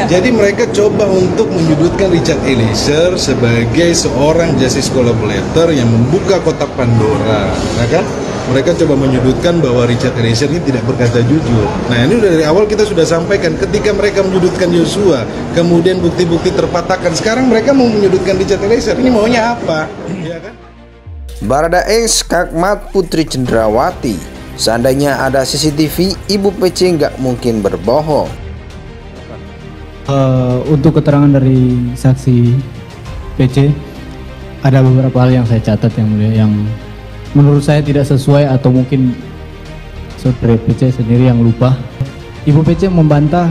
Jadi mereka coba untuk menyudutkan Richard Eliezer sebagai seorang justice collaborator yang membuka kotak Pandora, ya kan? Mereka coba menyudutkan bahwa Richard Eliezer ini tidak berkata jujur. Nah, ini dari awal kita sudah sampaikan, ketika mereka menyudutkan Joshua, kemudian bukti-bukti terpatahkan, sekarang mereka mau menyudutkan Richard Eliezer. Ini maunya apa? Ya kan? Baradae skakmat Putri Cenderawati. Seandainya ada CCTV, Ibu PC nggak mungkin berbohong. Untuk keterangan dari saksi PC, ada beberapa hal yang saya catat yang mulia, yang menurut saya tidak sesuai atau mungkin saudara PC sendiri yang lupa. Ibu PC membantah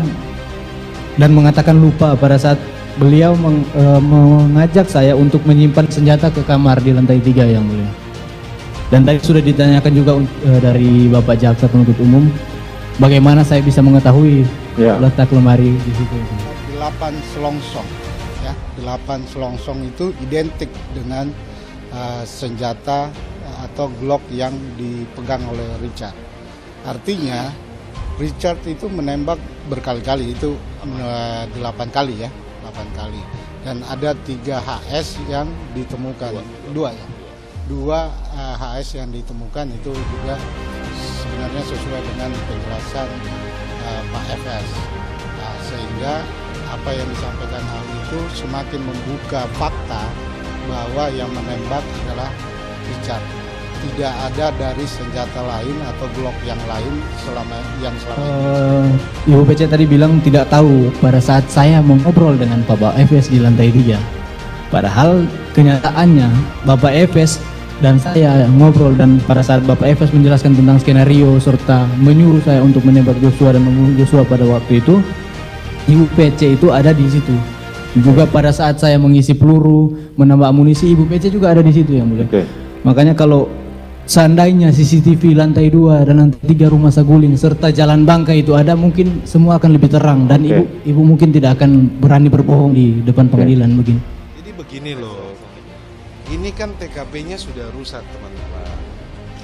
dan mengatakan lupa pada saat beliau mengajak saya untuk menyimpan senjata ke kamar di lantai 3 yang mulia. Dan tadi sudah ditanyakan juga dari Bapak Jaksa Penuntut Umum, bagaimana saya bisa mengetahui letak lemari di situ. 8 selongsong, ya, 8 selongsong itu identik dengan senjata atau Glock yang dipegang oleh Richard. Artinya Richard itu menembak berkali-kali, itu 8 kali ya, 8 kali. Dan ada 3 HS yang ditemukan, 2 ya. 2 HS yang ditemukan itu juga sebenarnya sesuai dengan penjelasan Pak FS. Nah, sehingga apa yang disampaikan hal itu semakin membuka fakta bahwa yang menembak adalah Richard. Tidak ada dari senjata lain atau Glock yang lain selama ini. Ibu PC tadi bilang tidak tahu pada saat saya mengobrol dengan Bapak FS di lantai 3. Padahal kenyataannya Bapak FS dan saya ngobrol, dan pada saat Bapak FS menjelaskan tentang skenario serta menyuruh saya untuk menembak Joshua dan membunuh Joshua pada waktu itu, Ibu PC itu ada di situ. Juga pada saat saya mengisi peluru, menambah amunisi, Ibu PC juga ada di situ yang mulia. Makanya kalau seandainya CCTV lantai 2 dan lantai 3 rumah Saguling serta jalan Bangka itu ada, mungkin semua akan lebih terang dan ibu mungkin tidak akan berani berbohong di depan pengadilan begini. Jadi begini loh, ini kan TKP-nya sudah rusak teman-teman.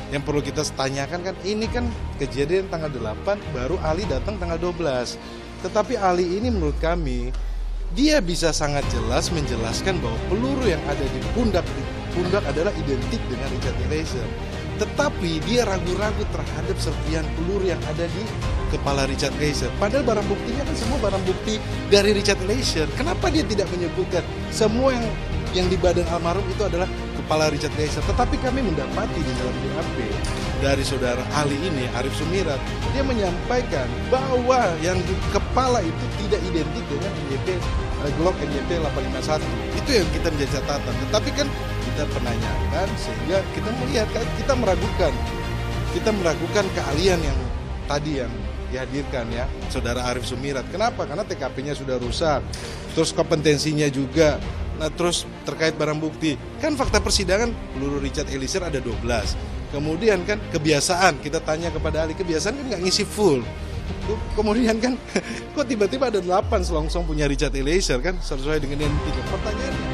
Yang perlu kita tanyakan kan, ini kan kejadian tanggal 8, baru Ali datang tanggal 12. Tetapi Ali ini menurut kami, dia bisa sangat jelas menjelaskan bahwa peluru yang ada di pundak adalah identik dengan Richard Eliezer. Tetapi dia ragu-ragu terhadap serpihan peluru yang ada di kepala Richard Eliezer. Padahal barang buktinya kan semua barang bukti dari Richard Eliezer. Kenapa dia tidak menyebutkan semua yang di badan almarhum itu adalah kepala Richard Eliezer? Tetapi kami mendapati di dalam BAP dari saudara Ali ini, Arif Sumirat, dia menyampaikan bahwa yang di kepala itu tidak identik dengan Glock NYP 851. Itu yang kita menjadi catatan. Tetapi kan kita penanyakan sehingga kita melihat, kita meragukan keahlian yang tadi yang dihadirkan ya, saudara Arif Sumirat. Kenapa? Karena TKP-nya sudah rusak, terus kompetensinya juga. Nah, terus terkait barang bukti, kan fakta persidangan peluru Richard Eliezer ada 12. Kemudian kan kebiasaan, kita tanya kepada ahli, kebiasaan kan nggak ngisi full. Kemudian kan kok tiba-tiba ada 8 selongsong punya Richard Eliezer kan sesuai dengan identitas. Pertanyaannya,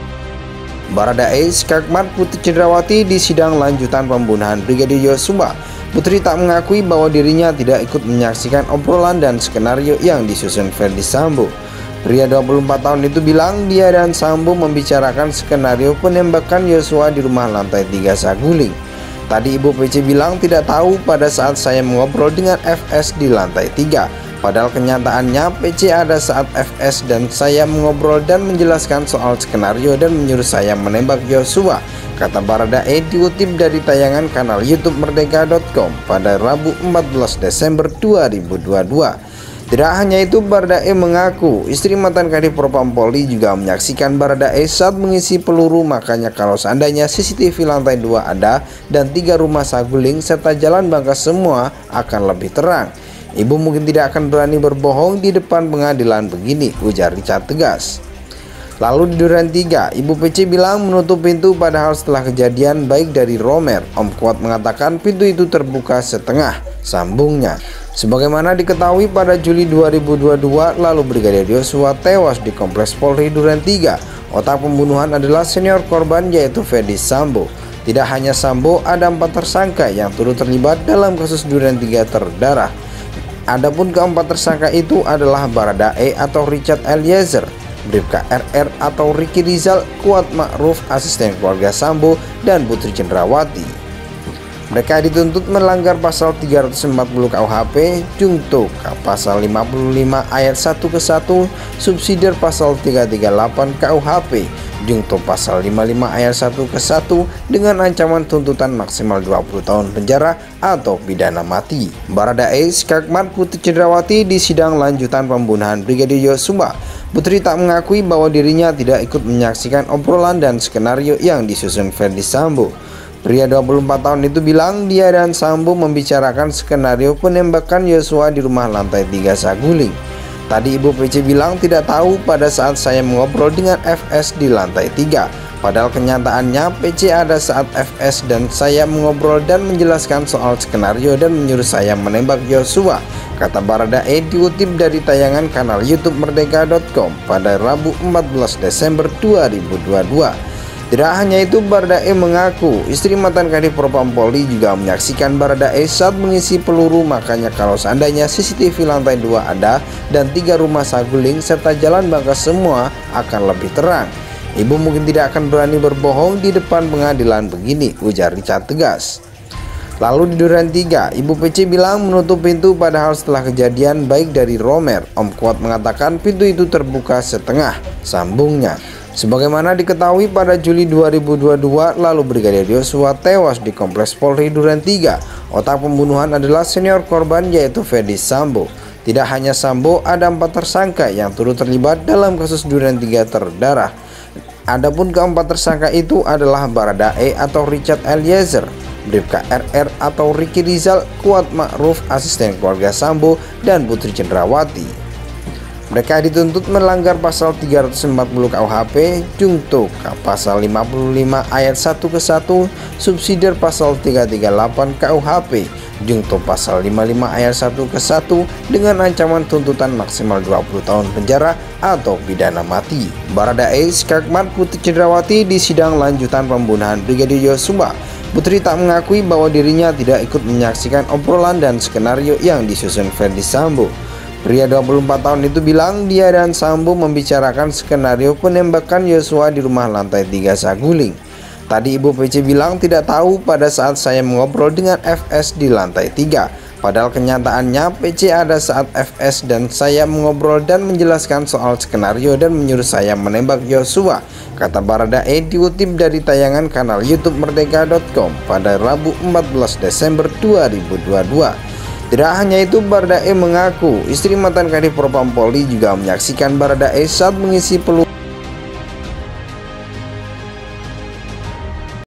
Baradae skakmat Putri Cenderawati di sidang lanjutan pembunuhan Brigadir Yosua. Putri tak mengakui bahwa dirinya tidak ikut menyaksikan obrolan dan skenario yang disusun Ferdi Sambo. Pria 24 tahun itu bilang dia dan Sambo membicarakan skenario penembakan Yosua di rumah lantai 3 Saguling. Tadi Ibu PC bilang tidak tahu pada saat saya mengobrol dengan FS di lantai 3. Padahal kenyataannya PC ada saat FS dan saya mengobrol dan menjelaskan soal skenario dan menyuruh saya menembak Yosua, kata Baradae dikutip dari tayangan kanal YouTube Merdeka.com pada Rabu 14 Desember 2022. Tidak hanya itu, Baradae mengaku istri mantan Kadif Propam Polri juga menyaksikan Baradae saat mengisi peluru. Makanya kalau seandainya CCTV lantai 2 ada dan 3 rumah Saguling serta jalan Bangka semua akan lebih terang. Ibu mungkin tidak akan berani berbohong di depan pengadilan begini, ujar Richard tegas. Lalu di Duren 3, Ibu PC bilang menutup pintu, padahal setelah kejadian baik dari Romer, Om Kuat mengatakan pintu itu terbuka setengah, sambungnya. Sebagaimana diketahui pada Juli 2022 lalu Brigadir Yosua tewas di Kompleks Polri Duren 3. Otak pembunuhan adalah senior korban yaitu Ferdi Sambo. Tidak hanya Sambo, ada 4 tersangka yang turut terlibat dalam kasus Duren 3 terdarah. Adapun keempat tersangka itu adalah Baradae atau Richard Eliezer, Bribka RR atau Ricky Rizal, Kuat Ma'ruf asisten keluarga Sambo, dan Putri Cendrawati. Mereka dituntut melanggar pasal 340 KUHP, Jungto pasal 55 ayat 1 ke 1, subsidiar pasal 338 KUHP, Jungto pasal 55 ayat 1 ke 1 dengan ancaman tuntutan maksimal 20 tahun penjara atau pidana mati. Baradae, Skakmat, Putri Cendrawati di sidang lanjutan pembunuhan Brigadir Yosua. Putri tak mengakui bahwa dirinya tidak ikut menyaksikan obrolan dan skenario yang disusun Ferdi Sambo. Pria 24 tahun itu bilang dia dan Sambo membicarakan skenario penembakan Yosua di rumah lantai 3 Saguling. Tadi Ibu PC bilang tidak tahu pada saat saya mengobrol dengan FS di lantai 3. Padahal kenyataannya PC ada saat FS dan saya mengobrol dan menjelaskan soal skenario dan menyuruh saya menembak Yosua, kata Baradae diutip dari tayangan kanal YouTube Merdeka.com pada Rabu 14 Desember 2022. Tidak hanya itu, Baradae mengaku istri mantan Kadif Propam Polri juga menyaksikan Baradae saat mengisi peluru. Makanya kalau seandainya CCTV lantai 2 ada dan 3 rumah Saguling serta jalan Bangka semua akan lebih terang. Ibu mungkin tidak akan berani berbohong di depan pengadilan begini, ujar Richard tegas. Lalu di Duren 3, Ibu PC bilang menutup pintu padahal setelah kejadian baik dari Romer. Om Kuat mengatakan pintu itu terbuka setengah, sambungnya. Sebagaimana diketahui pada Juli 2022 lalu Brigadir Yosua tewas di Kompleks Polri Duren 3. Otak pembunuhan adalah senior korban yaitu Ferdi Sambo. Tidak hanya Sambo, ada 4 tersangka yang turut terlibat dalam kasus Duren 3 terdarah. Adapun keempat tersangka itu adalah Baradae atau Richard Eliezer, Bribka RR atau Ricky Rizal, Kuat Ma'ruf asisten keluarga Sambo, dan Putri Cendrawati. Mereka dituntut melanggar pasal 340 KUHP, Jungto pasal 55 ayat 1 ke 1, subsidiar pasal 338 KUHP, Jungto pasal 55 ayat 1 ke 1 dengan ancaman tuntutan maksimal 20 tahun penjara atau pidana mati. Baradae, Skakmat, Putri Cendrawati di sidang lanjutan pembunuhan Brigadir Yosua. Putri tak mengakui bahwa dirinya tidak ikut menyaksikan obrolan dan skenario yang disusun Ferdi Sambo. Pria 24 tahun itu bilang dia dan Sambo membicarakan skenario penembakan Yosua di rumah lantai 3 Saguling. Tadi Ibu PC bilang tidak tahu pada saat saya mengobrol dengan FS di lantai 3. Padahal kenyataannya PC ada saat FS dan saya mengobrol dan menjelaskan soal skenario dan menyuruh saya menembak Yosua, kata Baradae diutip dari tayangan kanal YouTube Merdeka.com pada Rabu 14 Desember 2022. Tidak hanya itu, Baradae mengaku istri mantan Kadif Propam Polri juga menyaksikan Baradae saat mengisi peluru.